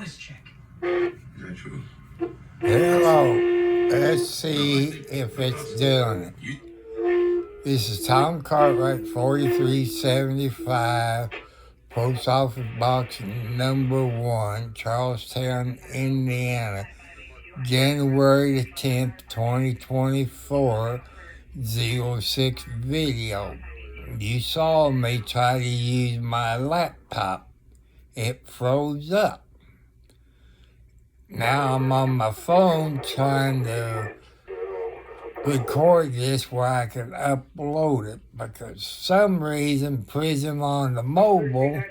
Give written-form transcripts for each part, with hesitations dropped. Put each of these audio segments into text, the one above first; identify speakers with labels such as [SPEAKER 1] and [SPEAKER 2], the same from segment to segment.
[SPEAKER 1] Is that true?
[SPEAKER 2] Hello. Let's see if it's doing it. This is Tom Cartwright, 4375, Post Office Box number 1, Charlestown, Indiana, January the 10th, 2024, 06 video. You saw me try to use my laptop. It froze up. Now I'm on my phone trying to record this where I can upload it, because for some reason Prism on the mobile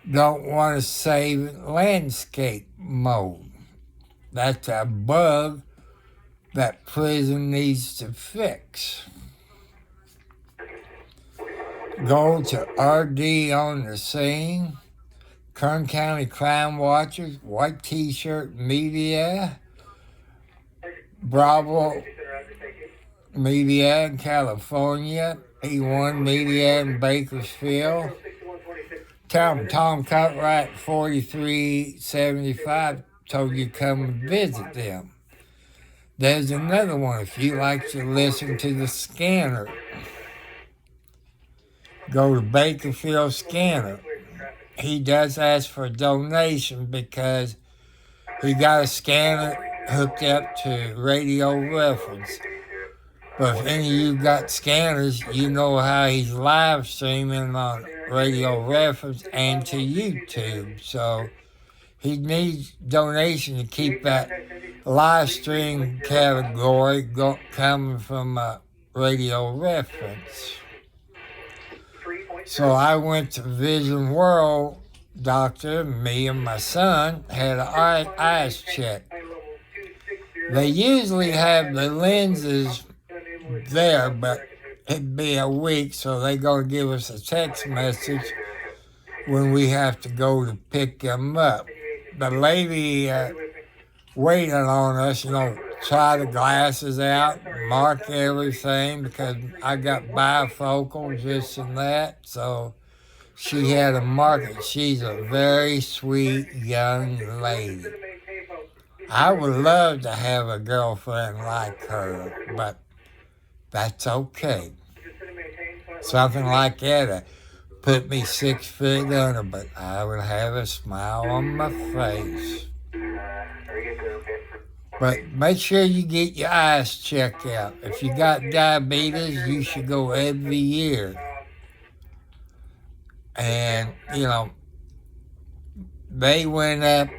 [SPEAKER 2] don't want to save landscape mode. That's a bug that Prism needs to fix. Go to RD on the scene, Kern County Crime Watchers, White T-Shirt Media, Bravo Media in California, E1 Media in Bakersfield. Tell them Tom Cartwright 4375 told you to come and visit them. There's another one if you like to listen to the Scanner. Go to Bakersfield Scanner. He does ask for a donation because he got a scanner hooked up to Radio Reference. But if any of you got scanners, you know how he's live streaming on Radio Reference and to YouTube. So he needs donation to keep that live stream category coming from Radio Reference. So I went to Vision World doctor, me and my son had an eyes check. They usually have the lenses there, but it'd be a week, so they're going to give us a text message when we have to go to pick them up. The lady waiting on us, try the glasses out, mark everything, because I got bifocals, this and that, so she had to mark it. She's a very sweet young lady. I would love to have a girlfriend like her, but that's okay. Something like that put me 6 feet under, but I would have a smile on my face. But make sure you get your eyes checked out. If you got diabetes, you should go every year. And, they went up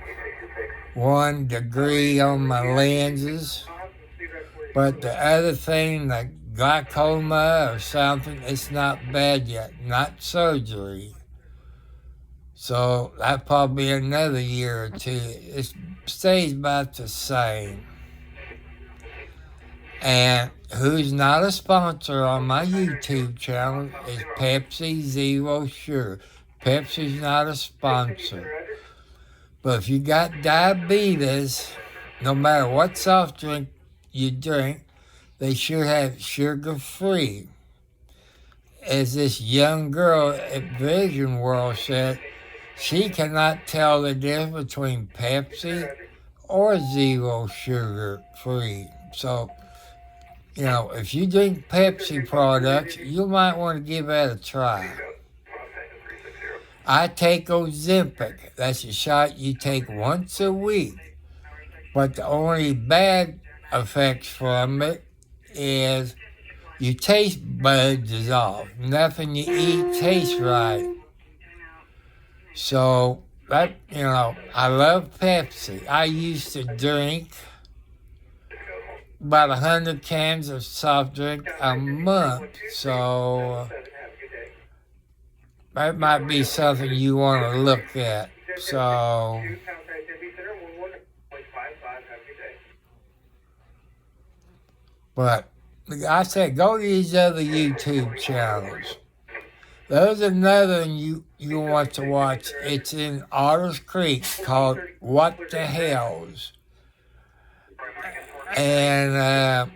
[SPEAKER 2] 1 degree on my lenses. But the other thing, the glaucoma or something, it's not bad yet. Not surgery. So that'll probably be another year or two. It stays about the same. And who's not a sponsor on my YouTube channel is Pepsi Zero Sugar. Pepsi's not a sponsor. But if you got diabetes, no matter what soft drink you drink, they should have sugar-free. As this young girl at Vision World said, she cannot tell the difference between Pepsi or zero sugar-free. So, if you drink Pepsi products, you might want to give that a try. I take Ozempic. That's a shot you take once a week. But the only bad effects from it is your taste buds is off. Nothing you eat tastes right. So, I love Pepsi. I used to drink about 100 cans of soft drink a month. So, that might be something you want to look at. So, but like I said, go to these other YouTube channels. There's another one you want to watch. It's in Otters Creek called What the Hells. And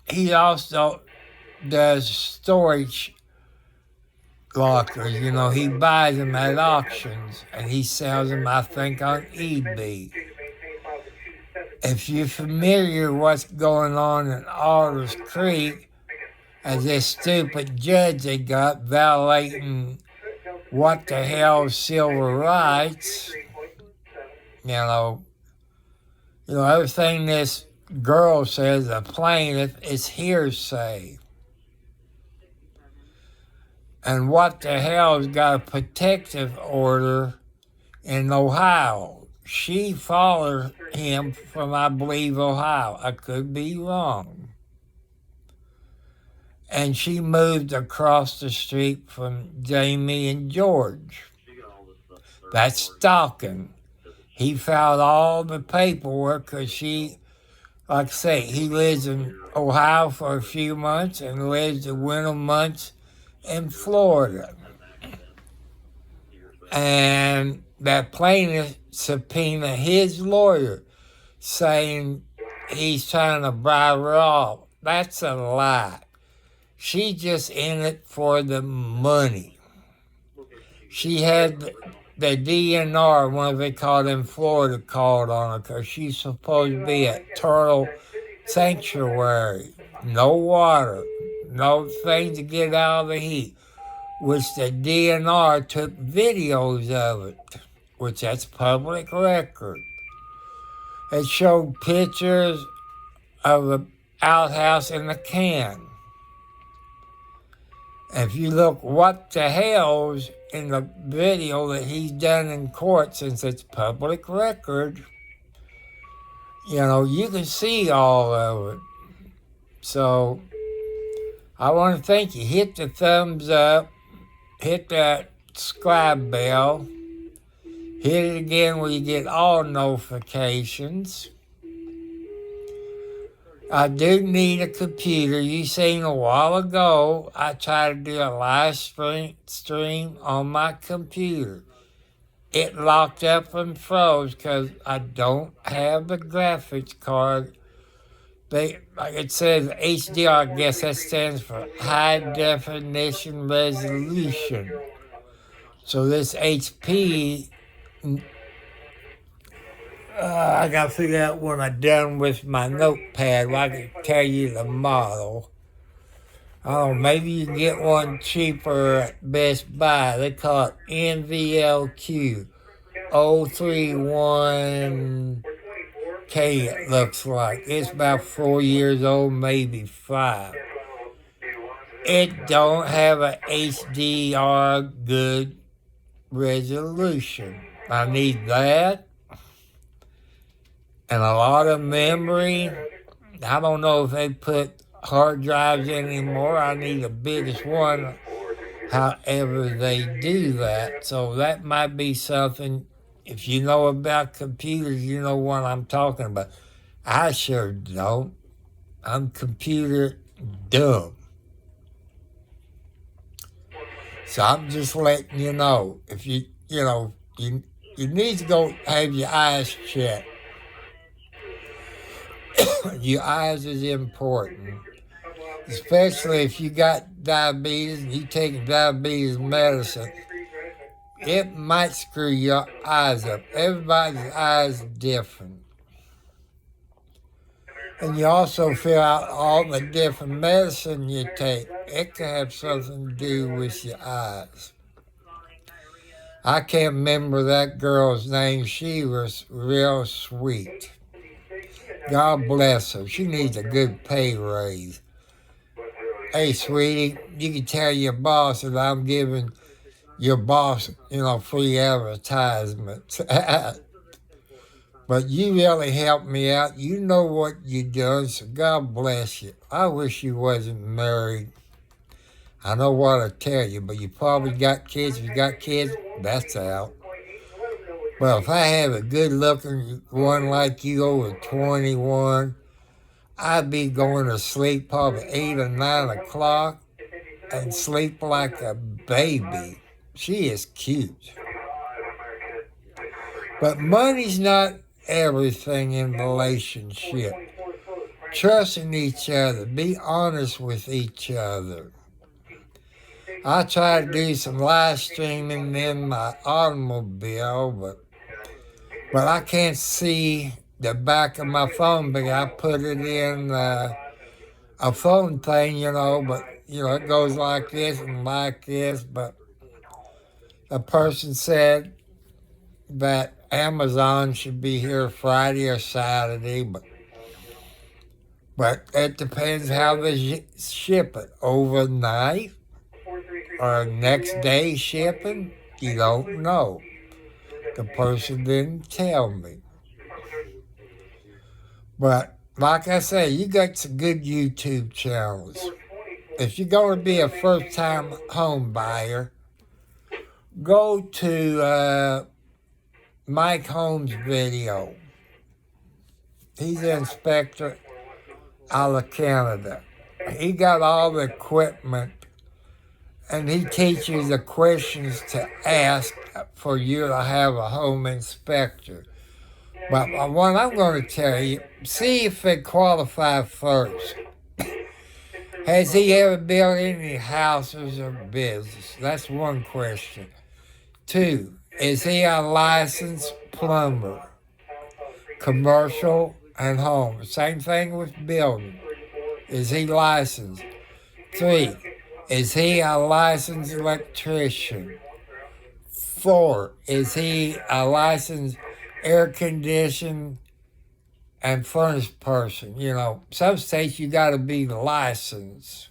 [SPEAKER 2] he also does storage lockers. You know, he buys them at auctions and he sells them, I think, on eBay. If you're familiar with what's going on in Alders Creek, as this stupid judge they got violating what the hell civil rights, everything this girl says, the plaintiff, is hearsay. And what the hell's got a protective order in Ohio? She followed him from, I believe, Ohio. I could be wrong. And she moved across the street from Jamie and George. That's stalking. He filed all the paperwork because she, like I say, he lives in Ohio for a few months and lives the winter months in Florida. And that plaintiff subpoenaed his lawyer saying he's trying to bribe her off. That's a lie. She's just in it for the money. She had the DNR, what they call in Florida, called on her because she's supposed to be at Turtle Sanctuary. No water, no things to get out of the heat, which the DNR took videos of it, which that's public record. It showed pictures of an outhouse in a can. If you look what the hell's in the video that he's done in court, since it's public record, you can see all of it. So I want to thank you. Hit the thumbs up, hit that subscribe bell, hit it again where you get all notifications. I do need a computer. You seen a while ago, I tried to do a live stream on my computer. It locked up and froze because I don't have the graphics card. Like it says HDR, I guess that stands for High Definition Resolution. So this HP, I got to figure out when I'm done with my notepad where I can tell you the model. I don't know, maybe you can get one cheaper at Best Buy. They call it NVLQ 031K, it looks like. It's about 4 years old, maybe 5. It don't have a HDR good resolution. I need that. And a lot of memory. I don't know if they put hard drives in anymore. I need the biggest one, however they do that. So that might be something, if you know about computers, you know what I'm talking about. I sure don't. I'm computer dumb. So I'm just letting you know, if you need to go have your eyes checked. Your eyes is important, especially if you got diabetes and you taking diabetes medicine. It might screw your eyes up. Everybody's eyes are different. And you also fill out all the different medicine you take. It can have something to do with your eyes. I can't remember that girl's name. She was real sweet. God bless her. She needs a good pay raise. Hey, sweetie, you can tell your boss that I'm giving your boss, free advertisements. But you really helped me out. You know what you're doing, so God bless you. I wish you wasn't married. I know what I tell you, but you probably got kids. If you got kids, that's out. Well, if I have a good-looking one like you over 21, I'd be going to sleep probably 8 or 9 o'clock and sleep like a baby. She is cute. But money's not everything in a relationship. Trusting each other. Be honest with each other. I try to do some live streaming in my automobile, but I can't see the back of my phone because I put it in a phone thing, but it goes like this and like this. But a person said that Amazon should be here Friday or Saturday, but it depends how they ship it. Overnight or next day shipping, you don't know. The person didn't tell me. But like I say, you got some good YouTube channels. If you're going to be a first-time home buyer, go to Mike Holmes' video. He's an inspector out of Canada. He got all the equipment, and he teaches the questions to ask for you to have a home inspector. But what I'm going to tell you, see if they qualify first. Has he ever built any houses or business? That's one question. 2, is he a licensed plumber? Commercial and home. Same thing with building. Is he licensed? 3, is he a licensed electrician? 4, is he a licensed air conditioned and furnace person? Some states you got to be licensed.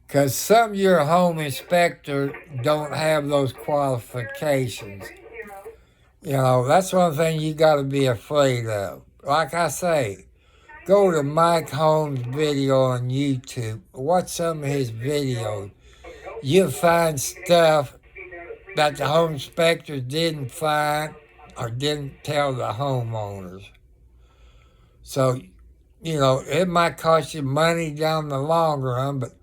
[SPEAKER 2] Because some of your home inspector don't have those qualifications. That's one thing you got to be afraid of. Like I say, go to Mike Holmes' video on YouTube. Watch some of his videos. You'll find stuff that the home inspector didn't find or didn't tell the homeowners. So, it might cost you money down the long run, but,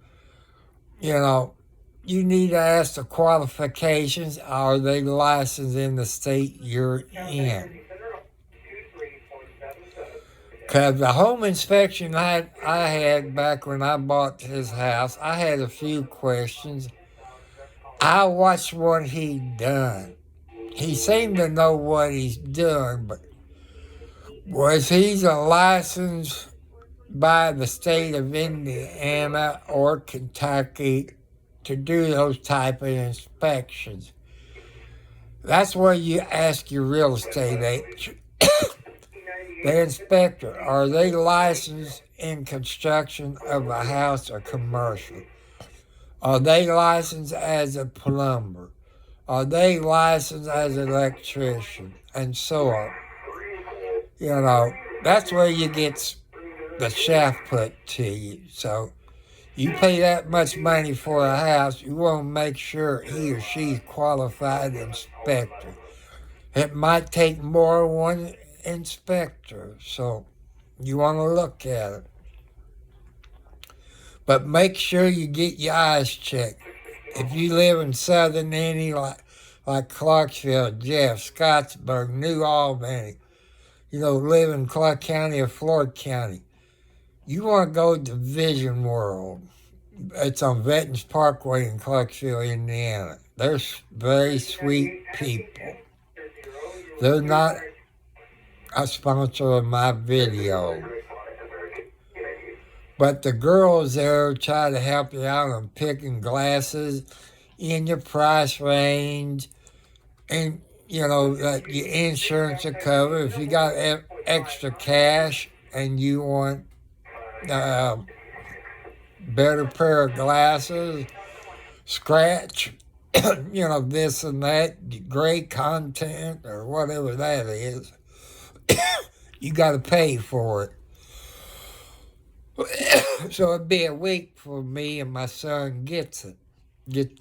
[SPEAKER 2] you need to ask the qualifications. Are they licensed in the state you're in? Because the home inspection I had back when I bought his house, I had a few questions. I watched what he done. He seemed to know what he's doing, but was he licensed by the state of Indiana or Kentucky to do those type of inspections? That's where you ask your real estate agent. The inspector, are they licensed in construction of a house or commercial? Are they licensed as a plumber? Are they licensed as an electrician? And so on. That's where you get the shaft put to you. So you pay that much money for a house, you want to make sure he or she's qualified inspector. It might take more than one inspector, so you want to look at it. But make sure you get your eyes checked. If you live in southern Indiana, like Clarksville, Jeff, Scottsburg, New Albany, live in Clark County or Floyd County, you want to go to Vision World. It's on Veterans Parkway in Clarksville, Indiana. They're very sweet people. They're not a sponsor of my video. But the girls there try to help you out on picking glasses in your price range. And, that your insurance will cover. If you got extra cash and you want a better pair of glasses, scratch, this and that, gray content or whatever that is, you got to pay for it. So it'd be a week for me and my son get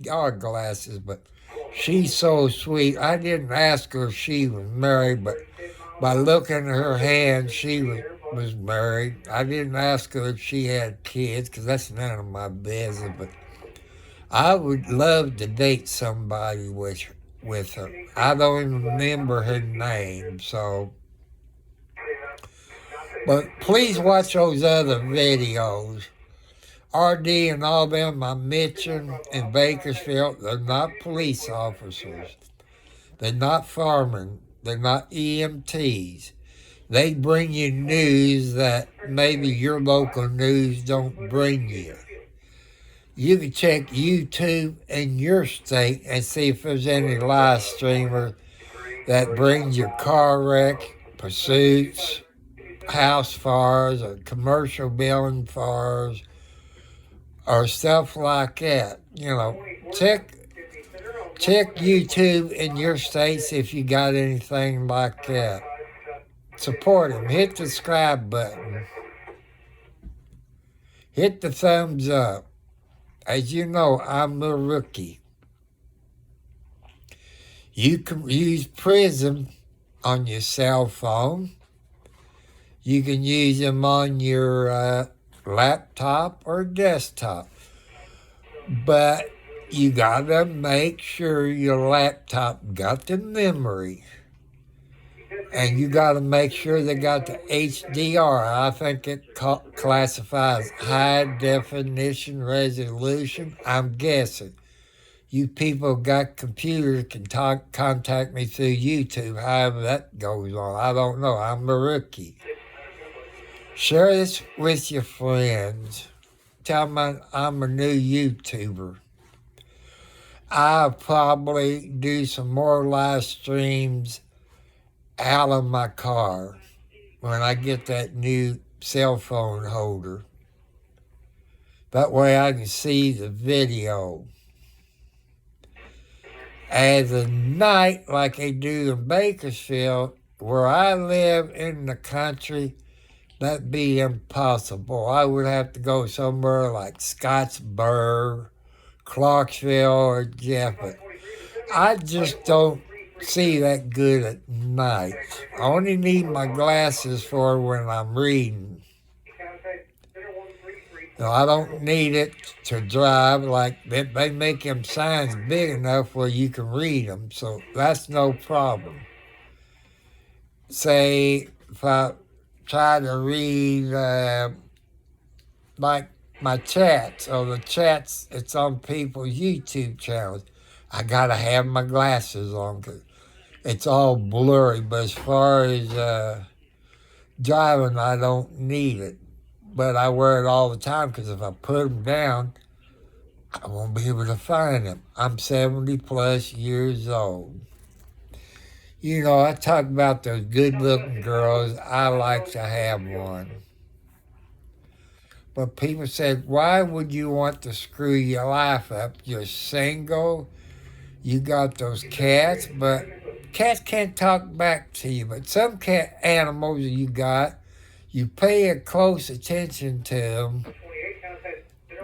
[SPEAKER 2] our glasses, but she's so sweet. I didn't ask her if she was married, but by looking at her hand, she was married. I didn't ask her if she had kids, because that's none of my business, but I would love to date somebody with her. I don't even remember her name, so. But please watch those other videos RD and all them, my Mitchell and Bakersfield, they're not police officers. They're not firemen. They're not EMTs. They bring you news that maybe your local news don't bring you. You can check YouTube in your state and see if there's any live streamer that brings you car wreck, pursuits, house fires, or commercial building fires, or stuff like that. Check YouTube in your states if you got anything like that. Support him. Hit the subscribe button. Hit the thumbs up. As you know, I'm the rookie. You can use Prism on your cell phone. You can use them on your laptop or desktop. But you gotta make sure your laptop got the memory. And you gotta make sure they got the HDR. I think it classifies high definition resolution. I'm guessing. You people got computers can contact me through YouTube, however that goes on. I don't know. I'm a rookie. Share this with your friends. Tell them I'm a new YouTuber. I'll probably do some more live streams out of my car when I get that new cell phone holder. That way I can see the video. As of night, like they do in Bakersfield, where I live in the country, that'd be impossible. I would have to go somewhere like Scottsburg, Clarksville, or Jeff. I just don't see that good at night. I only need my glasses for when I'm reading. I don't need it to drive. Like they make them signs big enough where you can read them, so that's no problem. Say if I try to read like my chats or the chats, it's on people's YouTube channels. I gotta have my glasses on because it's all blurry. But as far as driving, I don't need it. But I wear it all the time because if I put them down, I won't be able to find them. I'm 70 plus years old. I talk about those good-looking girls. I like to have one. But people said, why would you want to screw your life up? You're single. You got those cats, but cats can't talk back to you. But some cat animals you got, you pay a close attention to them.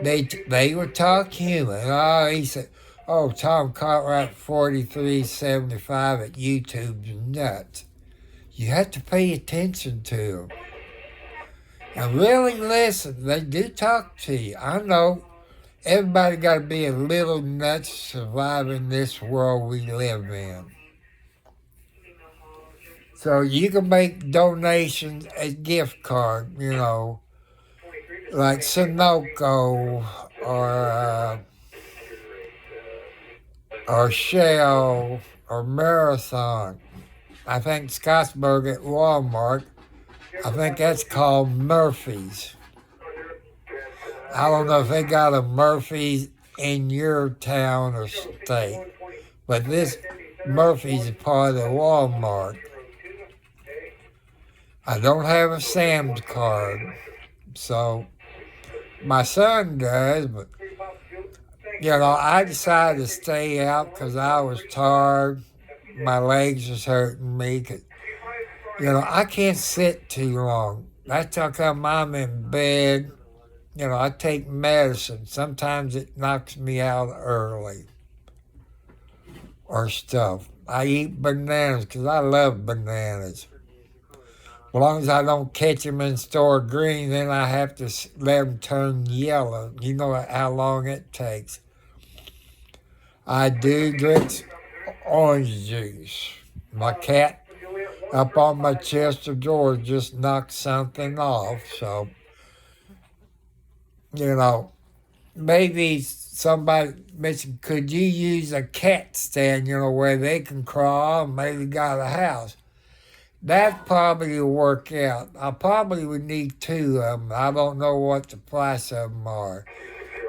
[SPEAKER 2] They would talk human. Oh, he said, oh, Tom Cartwright 4375 at YouTube's nuts. You have to pay attention to them. And really listen. They do talk to you. I know everybody got to be a little nuts to survive in this world we live in. So you can make donations, a gift card, like Sunoco or Shell or Marathon. I think Scottsburg at Walmart. I think that's called Murphy's. I don't know if they got a Murphy's in your town or state, but this Murphy's is part of Walmart. I don't have a Sam's card, so my son does, but, I decided to stay out because I was tired. My legs was hurting me. I can't sit too long. That's how come I'm in bed. I take medicine. Sometimes it knocks me out early or stuff. I eat bananas because I love bananas. As long as I don't catch them in store green, then I have to let them turn yellow. You know how long it takes. I do drink orange juice. My cat up on my chest of drawers just knocked something off. So, maybe somebody mentioned, could you use a cat stand, where they can crawl and maybe got a house? That probably will work out. I probably would need two of them. I don't know what the price of them are.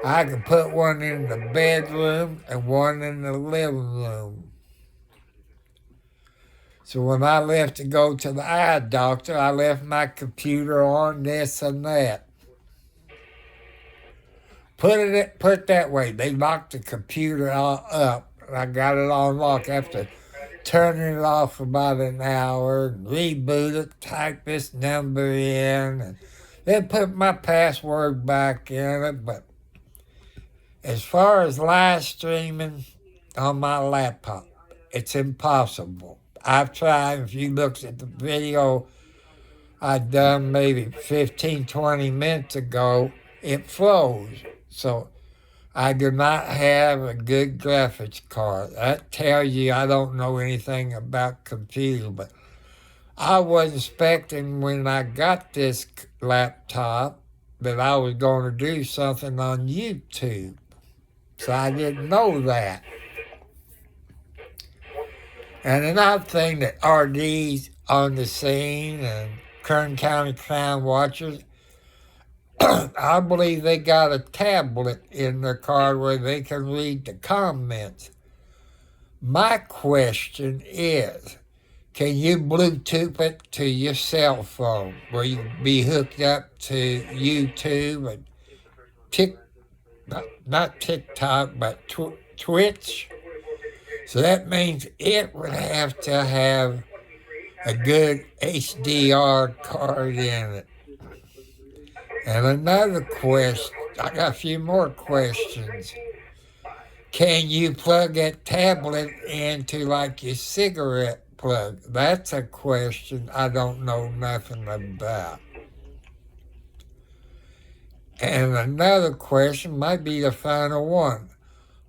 [SPEAKER 2] I can put one in the bedroom and one in the living room. So when I left to go to the eye doctor, I left my computer on, this and that. Put it that way. They locked the computer all up. I got it on lock after turning it off for about an hour, and reboot it, type this number in, and then put my password back in it. But as far as live streaming on my laptop, it's impossible. I've tried. If you looked at the video I done maybe 15, 20 minutes ago, it froze. So I do not have a good graphics card. That tells you I don't know anything about computers, but I was expecting when I got this laptop that I was going to do something on YouTube. So I didn't know that. And another thing that RD's on the scene and Kern County Crime Watchers, I believe they got a tablet in their car where they can read the comments. My question is, can you Bluetooth it to your cell phone where you can be hooked up to YouTube and not TikTok, but Twitch? So that means it would have to have a good HDR card in it. And another question, I got a few more questions. Can you plug that tablet into like your cigarette plug? That's a question I don't know nothing about. And another question might be the final one.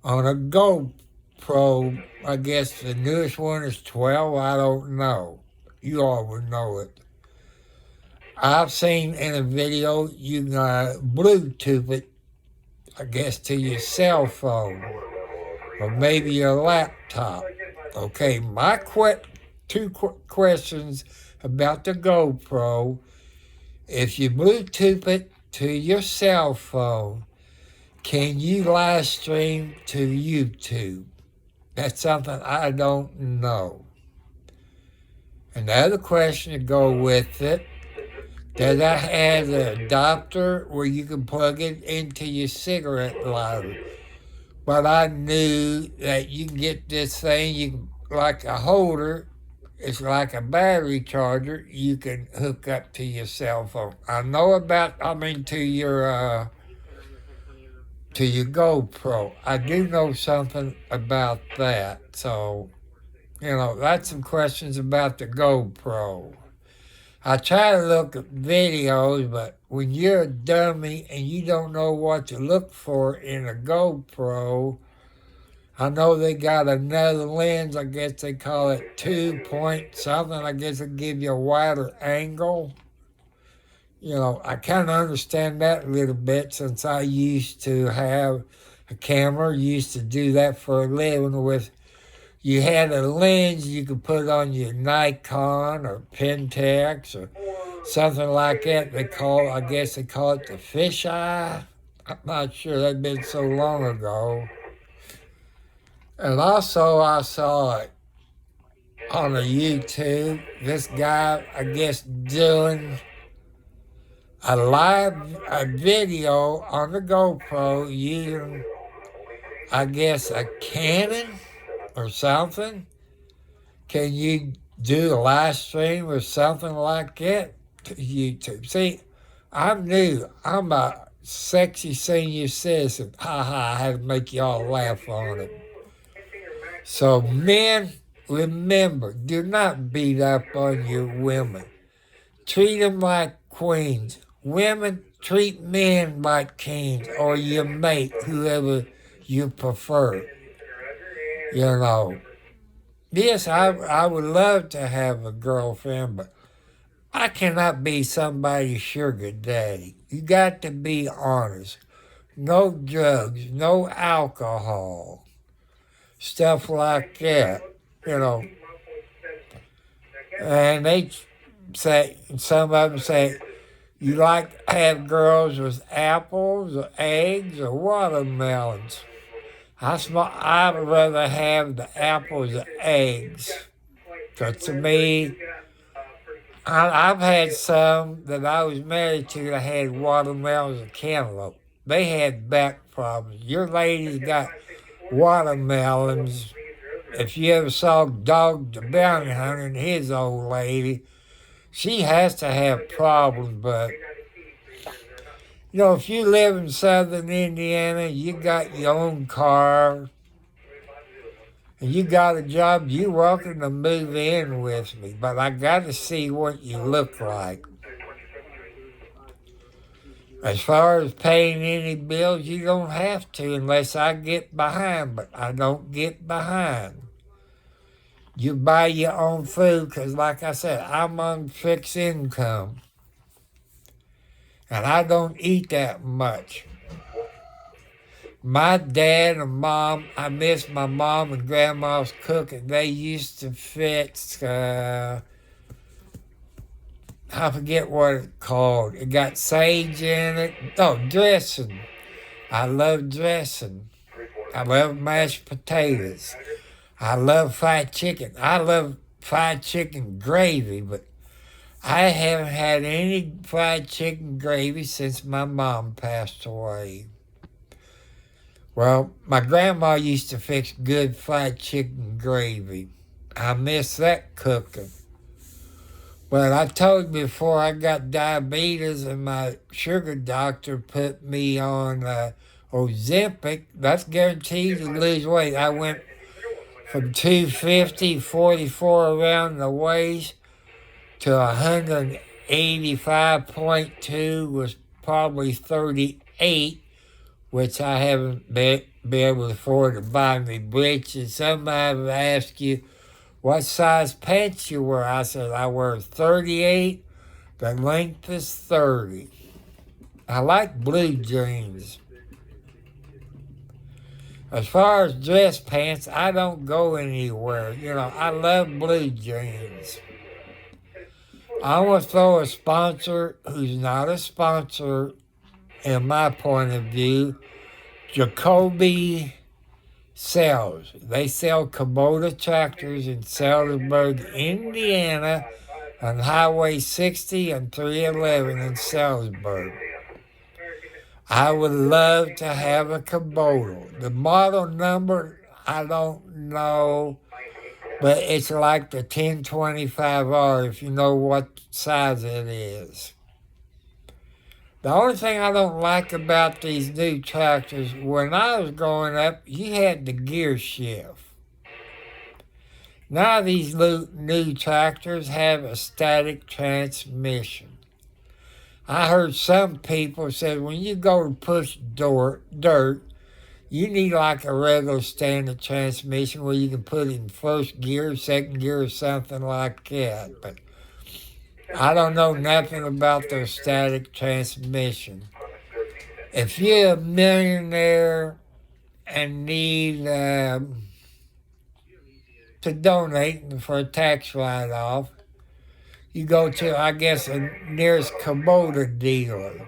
[SPEAKER 2] On a GoPro, I guess the newest one is 12, I don't know. You all would know it. I've seen in a video you can Bluetooth it, I guess, to your cell phone or maybe your laptop. Okay, my two questions about the GoPro. If you Bluetooth it to your cell phone, can you live stream to YouTube? That's something I don't know. Another question to go with it, does that have an adapter where you can plug it into your cigarette lighter? But I knew that you can get this thing, like a holder, it's like a battery charger, you can hook up to your cell phone. To your GoPro. I do know something about that. So, that's some questions about the GoPro. I try to look at videos, but when you're a dummy and you don't know what to look for in a GoPro, I know they got another lens, I guess they call it 2-point something, I guess it'll give you a wider angle. I kind of understand that a little bit since I used to have a camera, used to do that for a living you had a lens you could put on your Nikon or Pentax or something like that. I guess they call it the fisheye. I'm not sure, that's been so long ago. And also I saw it on a YouTube, this guy, I guess, doing a video on the GoPro using, I guess, a Canon or something. Can you do a live stream or something like that to YouTube? See, I'm new. I'm a sexy senior citizen. I had to make y'all laugh on it. So men, remember, do not beat up on your women. Treat them like queens. Women, treat men like kings or your mate, whoever you prefer. Yes, I would love to have a girlfriend, but I cannot be somebody's sugar daddy. You got to be honest. no drugs, no alcohol, stuff like that, you know. And they say, some of them say, you like to have girls with apples or eggs or watermelons. I'd rather have the apples or eggs. So to me, I've had some that I was married to that had watermelons and cantaloupe. They had back problems. Your lady's got watermelons. If you ever saw Dog the Bounty Hunter and his old lady, she has to have problems. But, you know, if you live in southern Indiana, you got your own car, and you got a job, you're welcome to move in with me. But I got to see what you look like. As far as paying any bills, you don't have to unless I get behind, but I don't get behind. You buy your own food because, like I said, I'm on fixed income. And I don't eat that much. My dad and mom, I miss my mom and grandma's cooking. They used to fix, I forget what it's called. It got sage in it. Oh, dressing. I love dressing. I love mashed potatoes. I love fried chicken. I love fried chicken gravy, but I haven't had any fried chicken gravy since my mom passed away. Well, my grandma used to fix good fried chicken gravy. I miss that cooking. But I told you before, I got diabetes and my sugar doctor put me on Ozempic. That's guaranteed to lose weight. I went from 250, 44 around the waist, to 185.2 was probably 38, which I haven't been able to afford to buy me breeches. Somebody would ask you, what size pants you wear? I said, I wear 38, the length is 30. I like blue jeans. As far as dress pants, I don't go anywhere. You know, I love blue jeans. I want to throw a sponsor who's not a sponsor, in my point of view, Jacoby Sells. They sell Kubota tractors in Salisbury, Indiana, on Highway 60 and 311 in Salisbury. I would love to have a Kubota. The model number, I don't know. But it's like the 1025R, if you know what size it is. The only thing I don't like about these new tractors, when I was growing up, you had the gear shift. Now these new tractors have a static transmission. I heard some people say when you go to push dirt, you need like a regular standard transmission where you can put it in first gear, second gear, or something like that. But I don't know nothing about their static transmission. If you're a millionaire and need to donate for a tax write-off, you go to, I guess, the nearest Kubota dealer.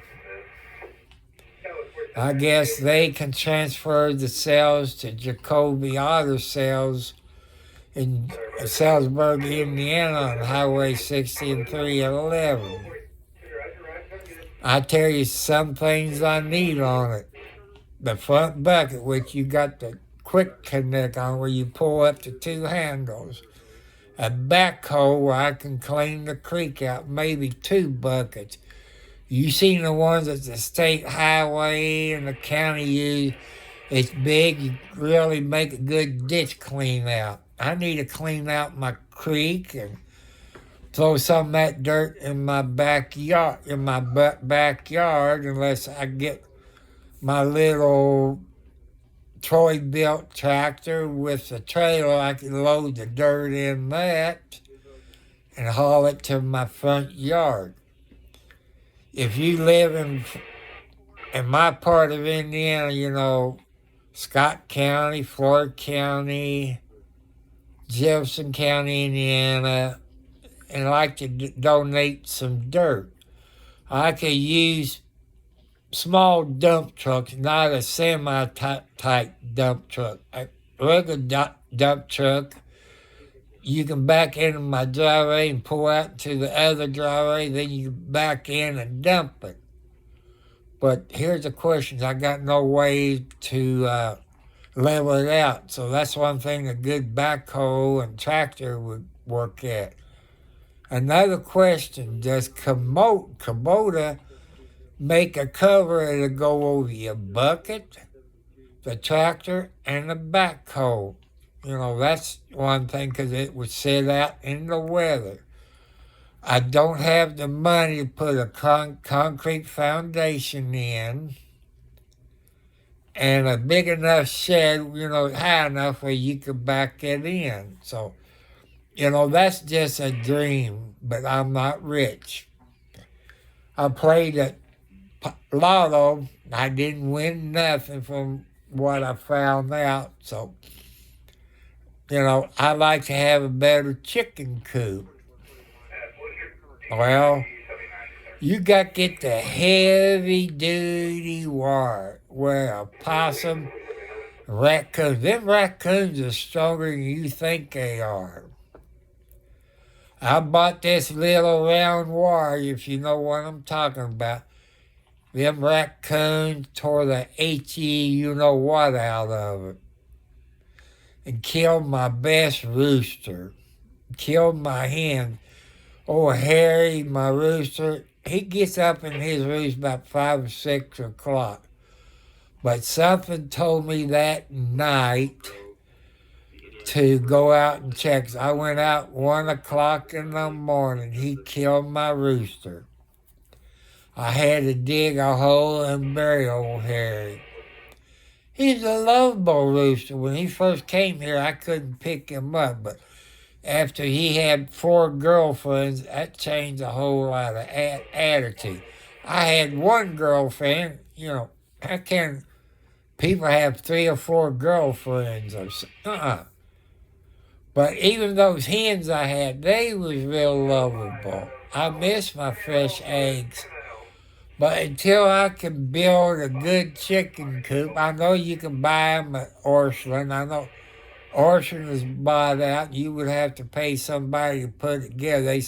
[SPEAKER 2] I guess they can transfer the sales to Jacoby Auto Sales in Salisbury, Indiana on Highway 60 and 311. I tell you some things I need on it. The front bucket, which you got the quick connect on where you pull up the two handles. A backhoe where I can clean the creek out, maybe 2 buckets. You seen the ones that the state highway and the county use? It's big. You really make a good ditch clean out. I need to clean out my creek and throw some of that dirt in my backyard, unless I get my little Troy-built tractor with a trailer. I can load the dirt in that and haul it to my front yard. If you live in in my part of Indiana, you know, Scott County, Floyd County, Jefferson County, Indiana, and like to donate some dirt. I could use small dump trucks, not a semi-type dump truck. A regular dump truck, you can back into my driveway and pull out to the other driveway, then you back in and dump it. But here's the question. I got no way to level it out. So that's one thing a good backhoe and tractor would work at. Another question, does Kubota make a cover that'll go over your bucket, the tractor, and the backhoe? You know, that's one thing because it would sit out in the weather. I don't have the money to put a concrete foundation in and a big enough shed, you know, high enough where you could back it in. So, you know, that's just a dream, but I'm not rich. I played at Lotto. I didn't win nothing from what I found out. So, you know, I'd like to have a better chicken coop. Well, you got to get the heavy-duty wire where a possum, raccoons, them raccoons are stronger than you think they are. I bought this little round wire, if you know what I'm talking about. Them raccoons tore the you-know-what out of it and killed my best rooster, killed my hen. Oh, Harry, my rooster, he gets up in his roost about 5 or 6 o'clock. But something told me that night to go out and check. So I went out 1 o'clock in the morning. He killed my rooster. I had to dig a hole and bury old Harry. He's a lovable rooster. When he first came here, I couldn't pick him up, but after he had 4 girlfriends, that changed a whole lot of attitude. I had 1 girlfriend, you know, how can people have 3 or 4 girlfriends? But even those hens I had, they was real lovable. I miss my fresh eggs. But until I can build a good chicken coop, I know you can buy them at Orscheln. I know Orscheln is bought out. You would have to pay somebody to put it together.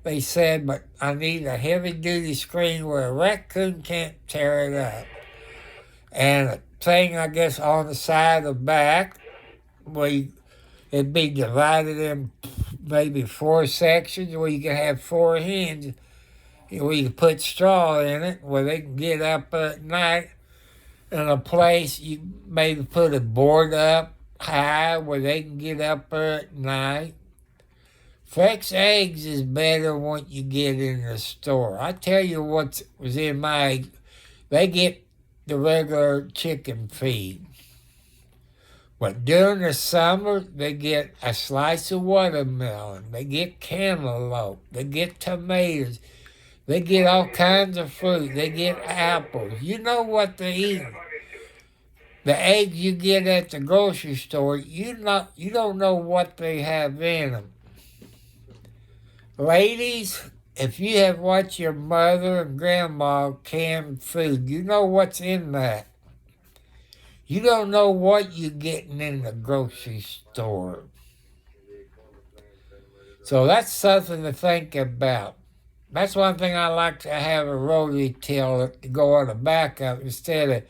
[SPEAKER 2] They said, but I need a heavy-duty screen where a raccoon can't tear it up. And a thing, I guess, on the side of the back, where it'd be divided in maybe 4 sections where you can have 4 hens, where you can put straw in it, where they can get up at night. In a place, you maybe put a board up high where they can get up at night. Fresh eggs is better than what you get in the store. I tell you what was in my egg. They get the regular chicken feed. But during the summer, they get a slice of watermelon. They get cantaloupe. They get tomatoes. They get all kinds of fruit. They get apples. You know what they eat. The eggs you get at the grocery store, you don't know what they have in them. Ladies, if you have watched your mother and grandma can food, you know what's in that. You don't know what you're getting in the grocery store. So that's something to think about. That's one thing I like to have a rotary till to go on the back of instead of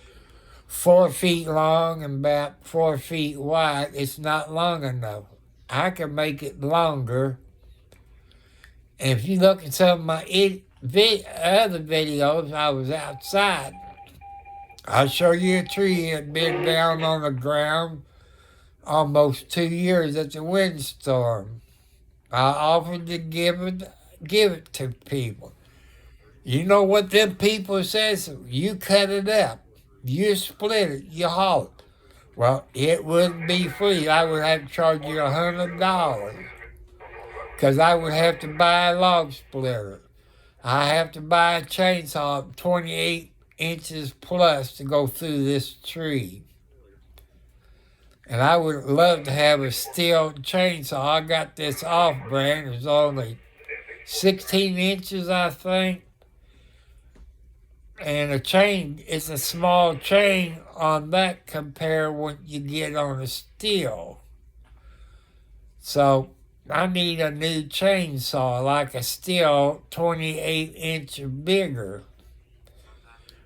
[SPEAKER 2] 4 feet long and about 4 feet wide. It's not long enough. I can make it longer. And if you look at some of my other videos, I was outside. I'll show you a tree that had been down on the ground almost 2 years at the windstorm. I offered to give it to people. You know what them people says? You cut it up. You split it. You haul it. Well, it wouldn't be free. I would have to charge you $100 because I would have to buy a log splitter. I have to buy a chainsaw, 28 inches plus to go through this tree. And I would love to have a steel chainsaw. I got this off-brand. It's only 16 inches, I think. And a chain, it's a small chain on that compared what you get on a steel. So I need a new chainsaw, like a steel 28 inch or bigger.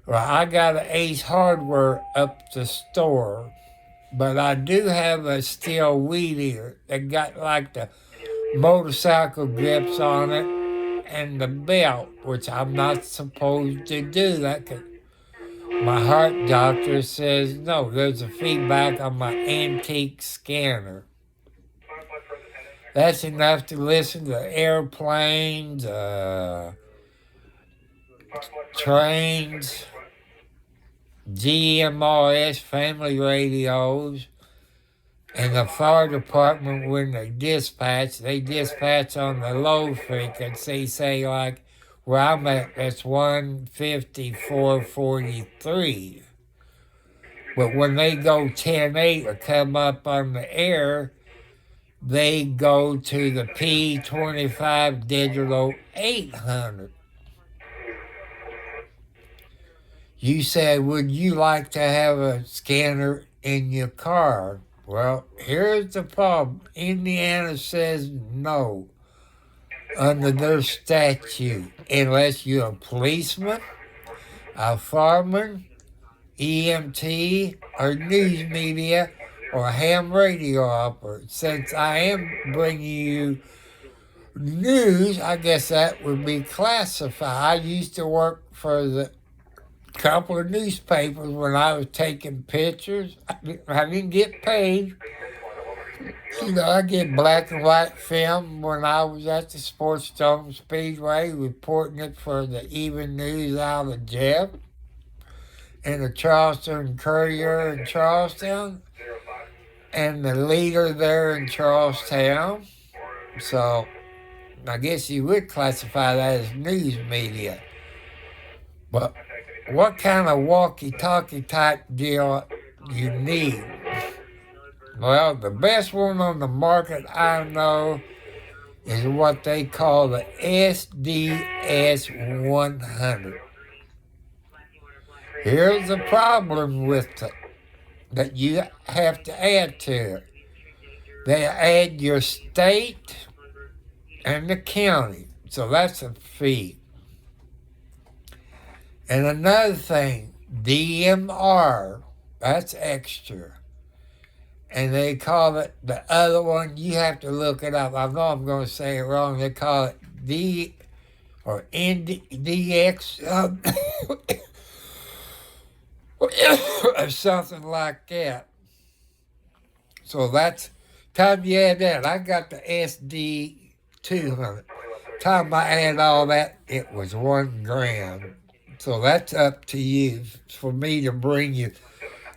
[SPEAKER 2] Well, I got an Ace Hardware up the store, but I do have a steel weed eater that got like the motorcycle grips on it and the belt, which I'm not supposed to do that. My heart doctor says no, there's a feedback on my antique scanner. That's enough to listen to airplanes, trains, GMRS family radios, and the fire department when they dispatch on the low frequency, say like where I'm at, that's 154.43. But when they go 10.8 or come up on the air, they go to the P25 digital 800. You said, would you like to have a scanner in your car? Well, here's the problem. Indiana says no under their statute, unless you're a policeman, a fireman, EMT, or news media, or a ham radio operator. Since I am bringing you news, I guess that would be classified. I used to work for the couple of newspapers when I was taking pictures. I didn't get paid. You know, I get black and white film when I was at the Sports Dome Speedway reporting it for the Even News out of Jeff and the Charleston Courier in Charleston and the Leader there in Charlestown. So I guess you would classify that as news media. But what kind of walkie-talkie type deal you need? Well, the best one on the market I know is what they call the SDS 100. Here's the problem with it that you have to add to it. They add your state and the county, so that's a fee. And another thing, DMR, that's extra. And they call it, the other one, you have to look it up. I know I'm going to say it wrong. They call it D or NDX or something like that. So that's, time you add that, I got the SD 200. Time I add all that, it was $1,000. So that's up to you for me to bring you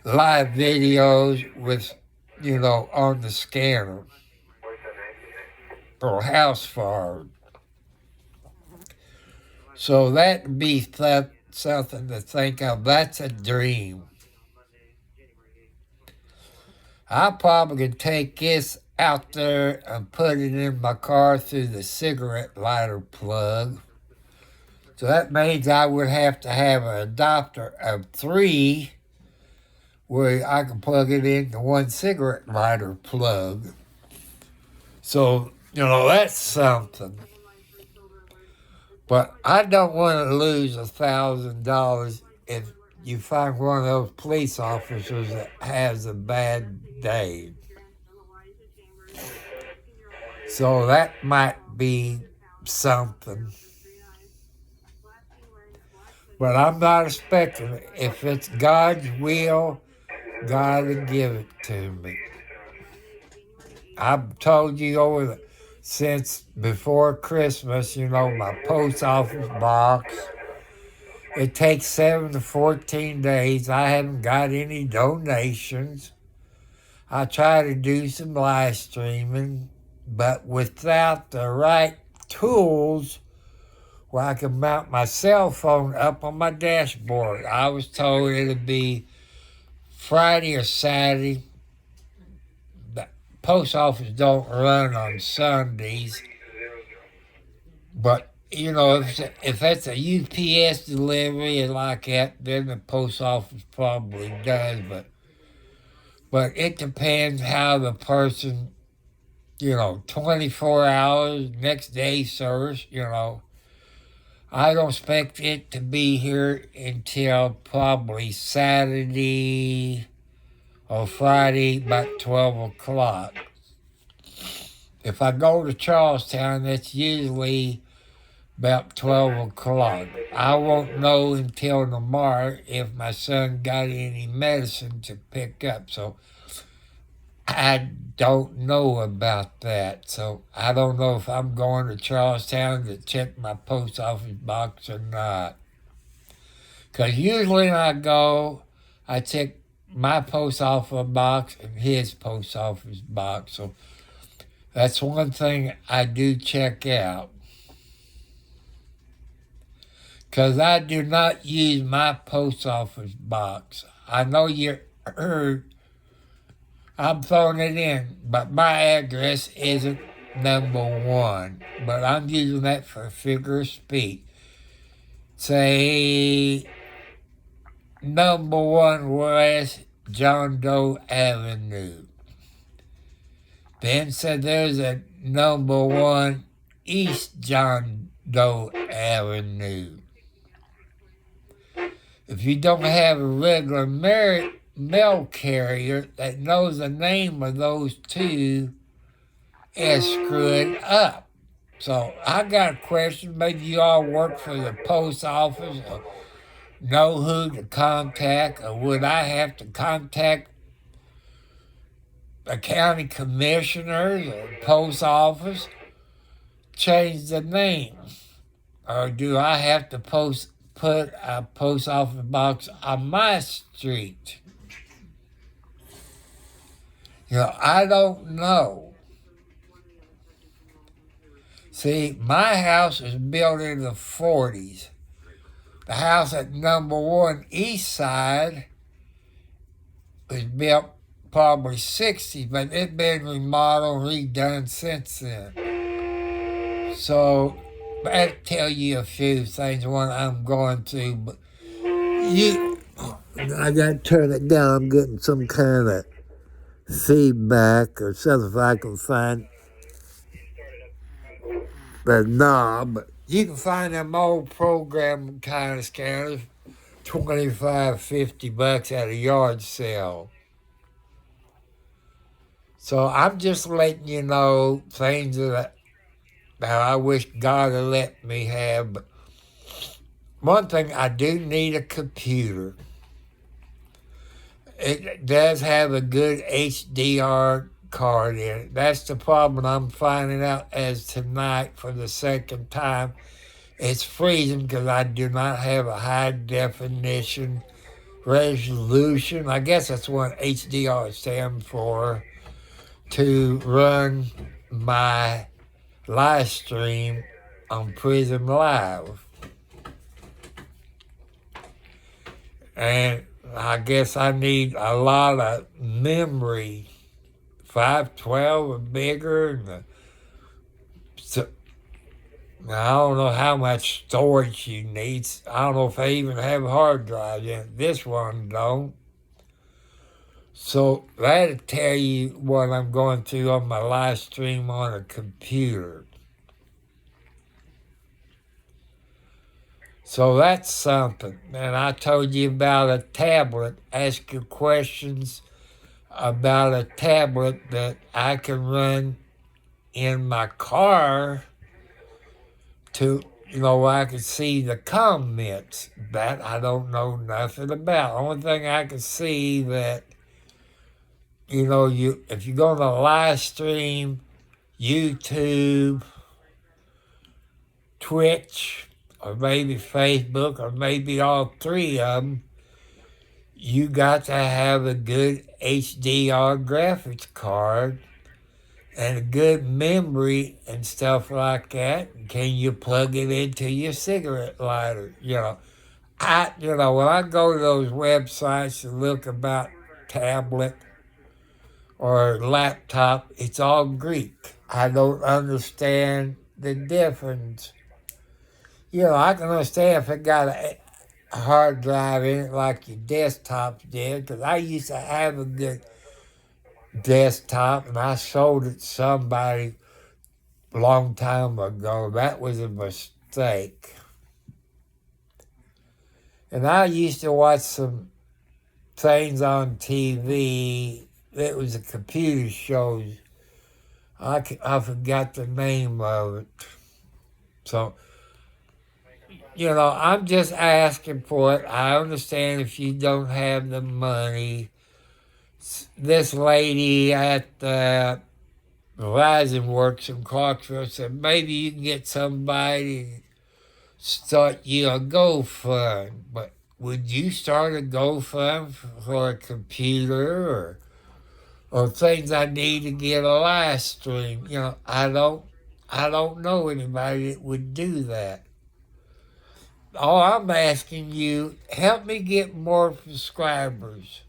[SPEAKER 2] live videos with, you know, on the scanner or house fire. So that'd be something to think of. That's a dream. I probably could take this out there and put it in my car through the cigarette lighter plug. So that means I would have to have an adapter of 3 where I can plug it into one cigarette lighter plug. So, you know, that's something. But I don't want to lose $1,000 if you find one of those police officers that has a bad day. So that might be something. But I'm not expecting it. If it's God's will, God will give it to me. I've told you since before Christmas, you know, my post office box, it takes 7 to 14 days. I haven't got any donations. I try to do some live streaming, but without the right tools, where I can mount my cell phone up on my dashboard. I was told it'd be Friday or Saturday. The post office don't run on Sundays, but you know, if that's a UPS delivery and like that, then the post office probably does. But it depends how the person, 24 hours, next day service, I don't expect it to be here until probably Saturday or Friday about 12 o'clock. If I go to Charlestown, that's usually about 12 o'clock. I won't know until tomorrow if my son got any medicine to pick up. So I don't know about that. So I don't know if I'm going to Charlestown to check my post office box or not. Because usually when I go, I check my post office box and his post office box. So that's one thing I do check out. Because I do not use my post office box. I know you heard I'm throwing it in, but my address isn't number 1. But I'm using that for figure of speech. Say number 1 West John Doe Avenue. Then said there's a number 1 East John Doe Avenue. If you don't have a regular mail carrier that knows the name of those two, it's screwed up. So I got a question. Maybe you all work for the post office or know who to contact, or would I have to contact the county commissioners or post office, change the name? Or do I have to put a post office box on my street? I don't know. See, my house was built in the 40s. The house at number 1 East Side was built probably 60, but it's been remodeled and redone since then. So I'll tell you a few things when I'm going to, but I got to turn it down. I'm getting some kind of feedback or something if I can find the knob. You can find them old program kind of scanners, $25, $50 at a yard sale. So I'm just letting you know things that I wish God had let me have. But one thing, I do need a computer. It does have a good HDR card in it. That's the problem I'm finding out as tonight for the second time. It's freezing because I do not have a high definition resolution. I guess that's what HDR stands for, to run my live stream on Prism Live. And I guess I need a lot of memory, 512 or bigger. And so I don't know how much storage you need. I don't know if I even have a hard drive in it. This one don't. So that'll tell you what I'm going through on my live stream on a computer. So that's something. And I told you about a tablet. Ask your questions about a tablet that I can run in my car to, I can see the comments. That I don't know nothing about. The only thing I can see that, if you're going to live stream, YouTube, Twitch, or maybe Facebook, or maybe all 3 of them, you got to have a good HDR graphics card and a good memory and stuff like that. Can you plug it into your cigarette lighter? When I go to those websites and look about tablet or laptop, it's all Greek. I don't understand the difference. I can understand if it got a hard drive in it like your desktops did, because I used to have a good desktop and I sold it to somebody a long time ago. That was a mistake. And I used to watch some things on TV. It was a computer shows. I forgot the name of it. So, I'm just asking for it. I understand if you don't have the money. This lady at the Verizon Works in Clarksville said maybe you can get somebody to start you a GoFund. But would you start a GoFund for a computer or things I need to get a live stream? I don't know anybody that would do that. All I'm asking you, help me get more subscribers.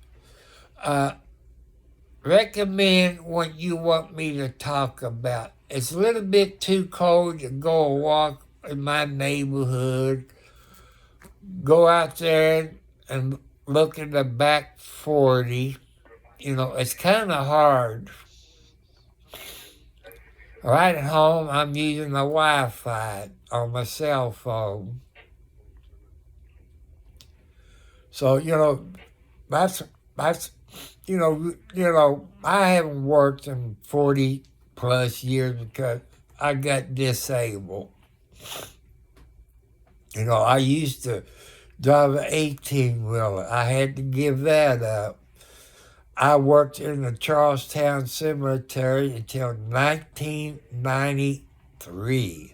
[SPEAKER 2] Recommend what you want me to talk about. It's a little bit too cold to go a walk in my neighborhood. Go out there and look at the back 40. It's kind of hard. Right at home, I'm using the Wi-Fi on my cell phone. So, that's I haven't worked in 40 plus years because I got disabled. I used to drive an 18-wheeler. I had to give that up. I worked in the Charlestown Cemetery until 1993.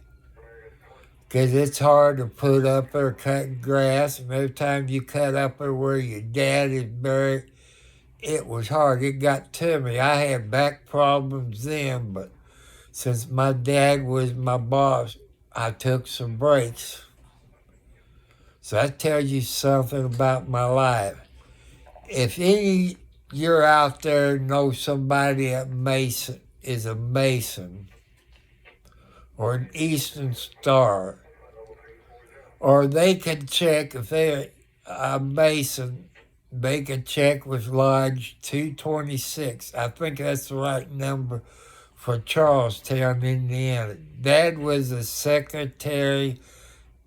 [SPEAKER 2] Because it's hard to put up there cutting grass, and every time you cut up there where your dad is buried, it was hard. It got to me. I had back problems then, but since my dad was my boss, I took some breaks. So that tells you something about my life. If any you're out there know somebody at Mason is a Mason or an Eastern Star, or they can check if they're a Mason, they can check with Lodge 226. I think that's the right number for Charlestown, Indiana. Dad was the secretary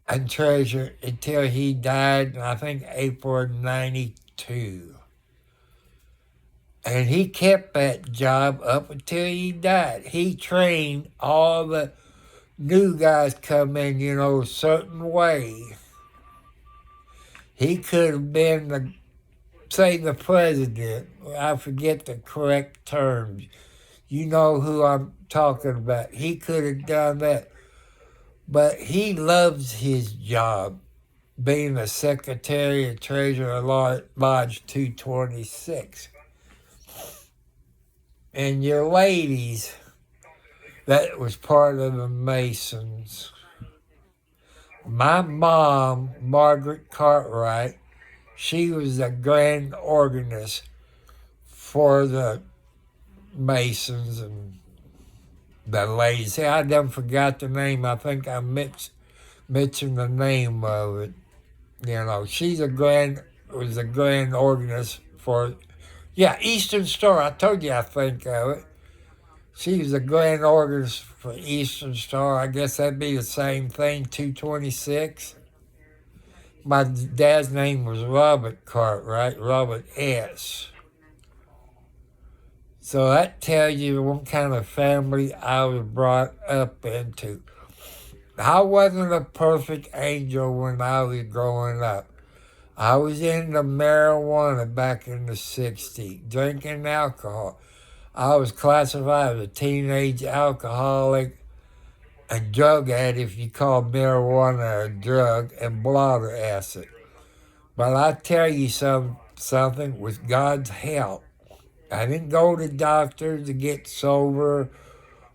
[SPEAKER 2] and treasurer until he died in, I think, April of 92. And he kept that job up until he died. He trained all the new guys come in, a certain way. He could have been the president. I forget the correct terms. You know who I'm talking about. He could have done that. But he loves his job, being the secretary and treasurer of Lodge 226. And your ladies, that was part of the Masons. My mom, Margaret Cartwright, she was the grand organist for the Masons and the ladies. See, I done forgot the name. I think I mentioned the name of it. She's was a grand organist for, Eastern Star. I told you I think of it. She was a grand organist for Eastern Star. I guess that'd be the same thing, 226. My dad's name was Robert Cartwright, Robert S. So that tells you what kind of family I was brought up into. I wasn't a perfect angel when I was growing up. I was into marijuana back in the 60s, drinking alcohol. I was classified as a teenage alcoholic and drug addict, if you call marijuana a drug, and blotter acid. But I tell you something, with God's help, I didn't go to doctors to get sober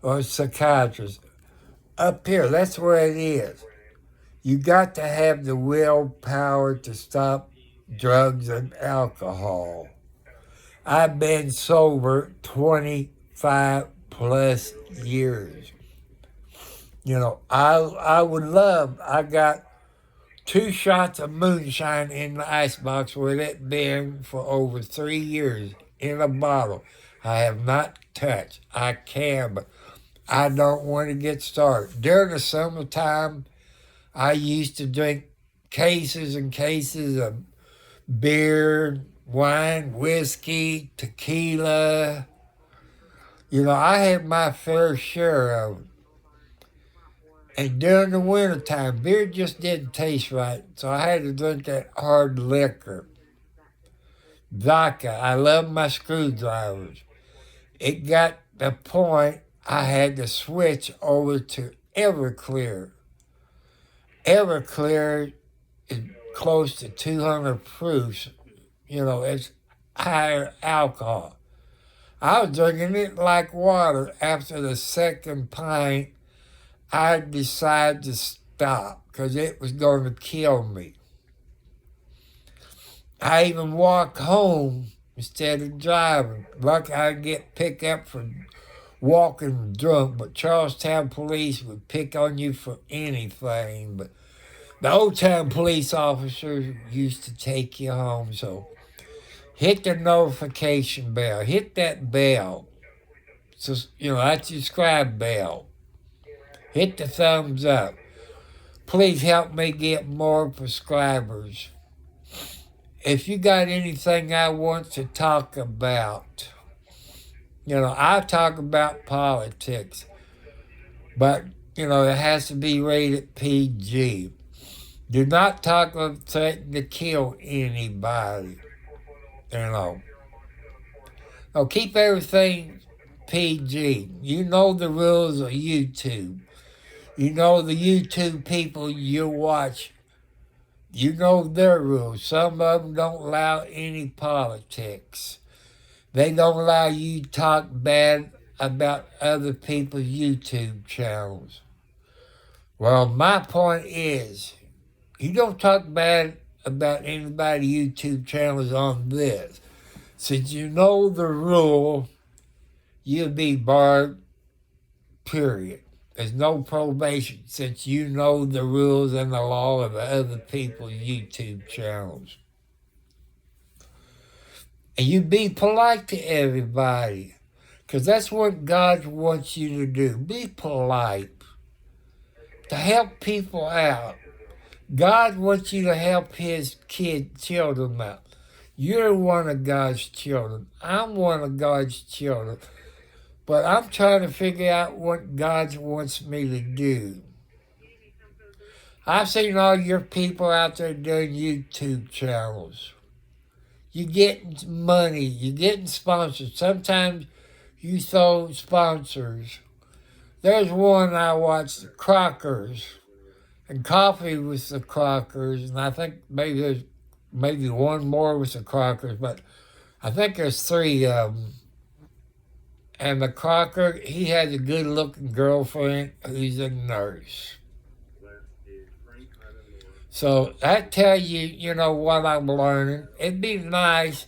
[SPEAKER 2] or a psychiatrist. Up here, that's where it is. You got to have the willpower to stop drugs and alcohol. I've been sober 25 plus years. You know, I would love, I got 2 shots of moonshine in the icebox with it been for over 3 years in a bottle. I have not touched. I can, but I don't want to get started. During the summertime, I used to drink cases and cases of beer, wine, whiskey, tequila. You know, I had my fair share of it. And during the wintertime, beer just didn't taste right, so I had to drink that hard liquor. Vodka, I love my screwdrivers. It got the point I had to switch over to Everclear. Everclear is close to 200 proofs. You know, it's higher alcohol. I was drinking it like water. After the second pint, I decided to stop because it was going to kill me. I even walked home instead of driving. Lucky I'd get picked up for walking drunk, but Charlestown police would pick on you for anything. But the old time police officers used to take you home, so hit the notification bell. Hit that bell. So, you know, that's your subscribe bell. Hit the thumbs up. Please help me get more subscribers. If you got anything I want to talk about, you know, I talk about politics, but, you know, it has to be rated PG. Do not talk of threatening to kill anybody, you know. So keep everything PG. You know the rules of YouTube. You know the YouTube people you watch. You know their rules. Some of them don't allow any politics. They don't allow you to talk bad about other people's YouTube channels. Well, my point is, you don't talk bad about anybody's YouTube channels on this. Since you know the rule, you'll be barred, period. There's no probation since you know the rules and the law of other people's YouTube channels. And you be polite to everybody, because that's what God wants you to do. Be polite to help people out. God wants you to help his children out. You're one of God's children. I'm one of God's children. But I'm trying to figure out what God wants me to do. I've seen all your people out there doing YouTube channels. You're getting money. You're getting sponsors. Sometimes you throw sponsors. There's one I watched, the Crockers, and coffee with the Crockers, and I think there's maybe one more with the Crockers, but I think there's 3 of them. And the Crocker, he has a good-looking girlfriend who's a nurse. So that tells you, you know, what I'm learning. It'd be nice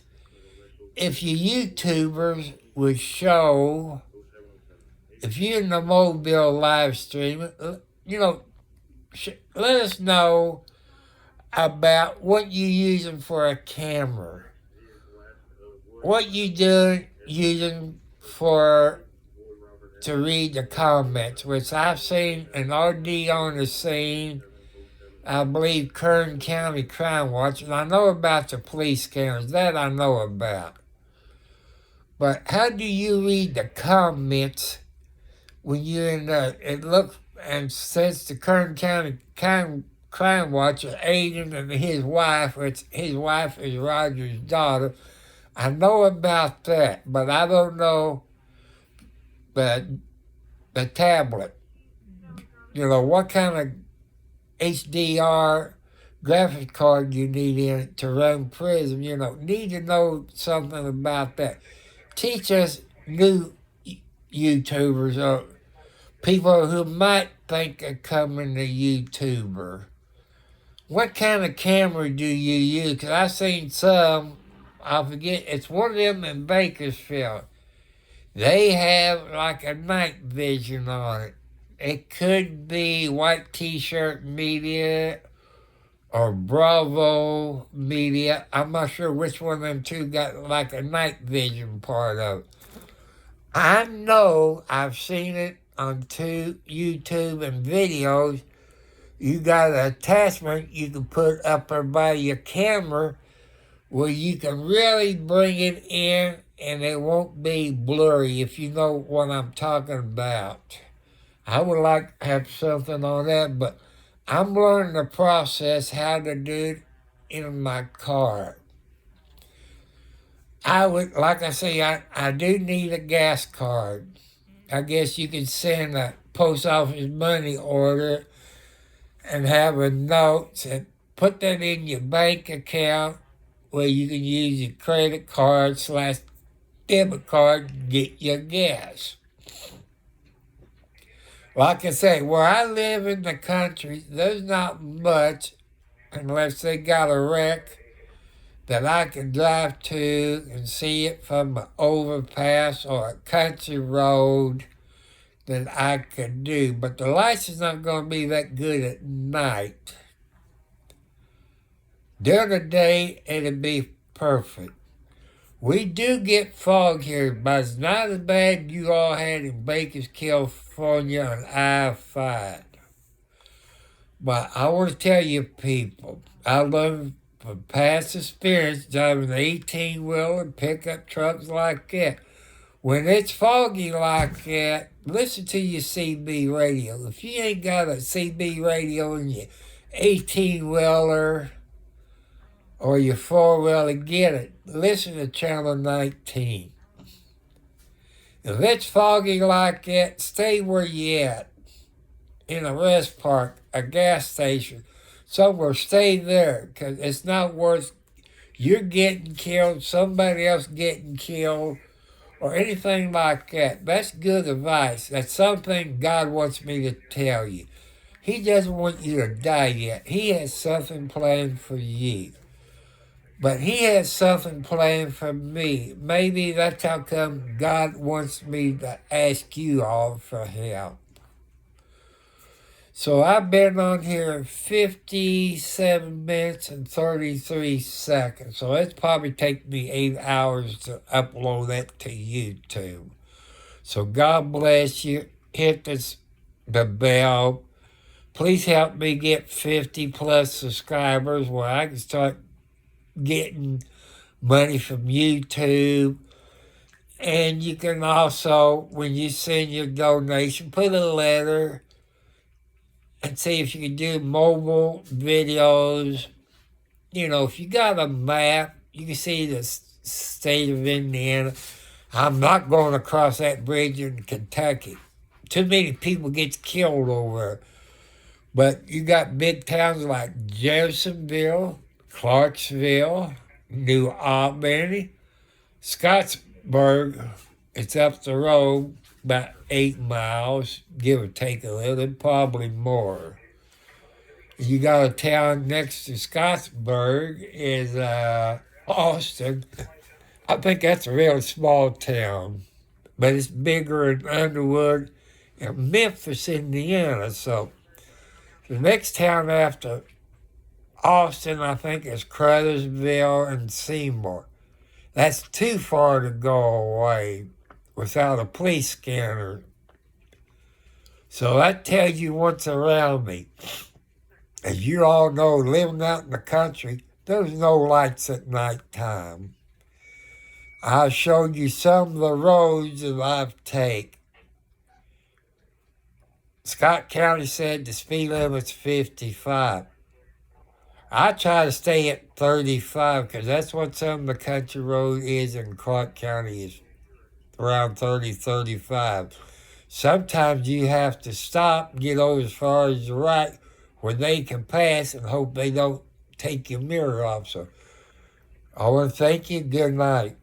[SPEAKER 2] if you YouTubers would show, if you're in the Mobile live stream, you know, let us know about what you're using for a camera. What you doing using to read the comments, which I've seen an RD on the scene, I believe Kern County Crime Watch, and I know about the police cameras, that I know about. But how do you read the comments when you're in and since the Kern County Crime Watch, Aiden and his wife, his wife is Roger's daughter, I know about that, but I don't know the tablet. You know, what kind of HDR graphics card you need in it to run Prism. You know, need to know something about that. Teach us new YouTubers people who might think of coming to YouTuber. What kind of camera do you use? Because I've seen some, I forget, it's one of them in Bakersfield. They have like a night vision on it. It could be White T-shirt Media or Bravo Media. I'm not sure which one of them two got like a night vision part of it. I know I've seen it on YouTube and videos. You got an attachment you can put up there by your camera where you can really bring it in and it won't be blurry, if you know what I'm talking about. I would like to have something on that, but I'm learning the process how to do it in my car. I would, like I say, I do need a gas card. I guess you could send a post office money order and have a note and put that in your bank account where you can use your credit card / debit card to get your gas. Like I say, where I live in the country, there's not much unless they got a wreck that I can drive to and see it from an overpass or a country road that I could do. But the lights is not going to be that good at night. During the day, it'll be perfect. We do get fog here, but it's not as bad you all had in Bakersfield, California on I-5. But I want to tell you people, I learned from past experience driving an 18-wheeler, pickup trucks like that. When it's foggy like that, listen to your CB radio. If you ain't got a CB radio in your 18-wheeler or your 4-wheeler, get it. Listen to Channel 19. If it's foggy like that, stay where you at. In a rest park, a gas station, somewhere, stay there, because it's not worth you're getting killed, somebody else getting killed, or anything like that. That's good advice. That's something God wants me to tell you. He doesn't want you to die yet. He has something planned for you. But he has something planned for me. Maybe that's how come God wants me to ask you all for help. So I've been on here 57 minutes and 33 seconds. So it's probably taken me 8 hours to upload that to YouTube. So God bless you. Hit the bell. Please help me get 50 plus subscribers where I can start getting money from YouTube. And you can also, when you send your donation, put a letter and see if you can do mobile videos. You know, if you got a map, you can see the state of Indiana. I'm not going across that bridge in Kentucky. Too many people get killed over it. But you got big towns like Jeffersonville, Clarksville, New Albany, Scottsburg. It's up the road about 8 miles, give or take a little, probably more. You got a town next to Scottsburg is Austin. I think that's a real small town, but it's bigger than Underwood and Memphis, Indiana. So the next town after Austin, I think, is Crothersville and Seymour. That's too far to go away without a police scanner. So that tells you what's around me. As you all know, living out in the country, there's no lights at nighttime. I showed you some of the roads that I've taken. Scott County said the speed limit's 55. I try to stay at 35 because that's what some of the country road is in Clark County, is around 30, 35. Sometimes you have to stop and get over as far as the right where they can pass and hope they don't take your mirror off. So I want to thank you. Good night.